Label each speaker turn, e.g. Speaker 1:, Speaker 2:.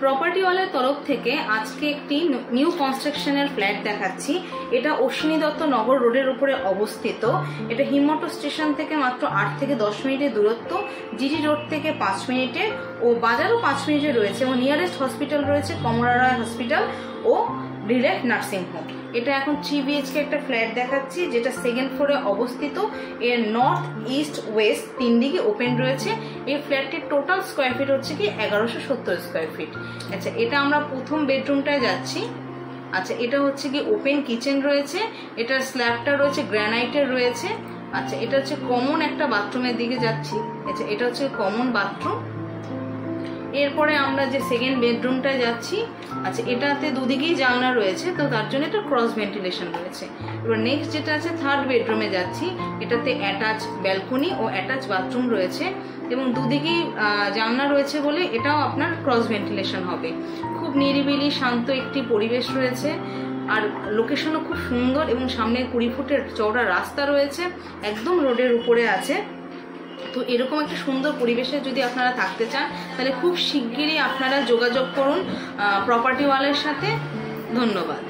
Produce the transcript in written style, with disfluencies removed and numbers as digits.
Speaker 1: প্রপার্টিওয়ালার তরফ থেকে আজকে একটি নিউ কনস্ট্রাকশনের ফ্ল্যাট দেখাচ্ছি। এটা অশ্বিনী দত্ত নগর রোডের উপরে অবস্থিত। এটা হিমমটো স্টেশন থেকে মাত্র 8 থেকে 10 মিনিটের দূরত্ব, জিটি রোড থেকে 5 মিনিটের ও বাজারও 5 মিনিটে রয়েছে এবং নিয়ারেস্ট হসপিটাল রয়েছে কমলারায় হসপিটাল ও ডিলাইট নার্সিং হোম। এটা এখন 3 BHK একটা ফ্ল্যাট দেখাচ্ছি, যেটা সেকেন্ড ফ্লোরে অবস্থিত। এর নর্থ ইস্ট ওয়েস্ট 3 দিকে ওপেন রয়েছে। এই ফ্ল্যাটটির টোটাল স্কোয়ার ফিট হচ্ছে কি 1170 স্কোয়ার ফিট। আচ্ছা, এটা আমরা প্রথম বেডরুমটায় যাচ্ছি। আচ্ছা, এটা হচ্ছে কি ওপেন কিচেন রয়েছে, এটার স্ল্যাবটা রয়েছে গ্রানাইটের রয়েছে। আচ্ছা, এটা হচ্ছে কমন একটা বাথরুমের দিকে যাচ্ছি। আচ্ছা, এটা হচ্ছে কমন বাথরুম। এরপরে আমরা যে সেকেন্ড বেডরুমটায় যাচ্ছি। আচ্ছা, এটাতে দুদিকেই জানলা রয়েছে, তো তার জন্য এটা ক্রস ভেন্টিলেশন রয়েছে। এবার নেক্সট যেটা আছে থার্ড বেডরুমে যাচ্ছি। এটাতে অ্যাটাচ ব্যালকনি ও অ্যাটাচ বাথরুম রয়েছে এবং দুদিকেই জানলা রয়েছে বলে এটাও আপনার ক্রস ভেন্টিলেশন হবে। খুব নিরিবিলি শান্ত একটি পরিবেশ রয়েছে আর লোকেশনও খুব সুন্দর এবং সামনে 20 ফুটের চওড়া রাস্তা রয়েছে, একদম রোডের উপরে আছে। তো এরকম একটা সুন্দর পরিবেশে যদি আপনারা থাকতে চান তাহলে খুব শিগগিরই আপনারা যোগাযোগ করুন প্রপার্টিওয়ালার সাথে। ধন্যবাদ।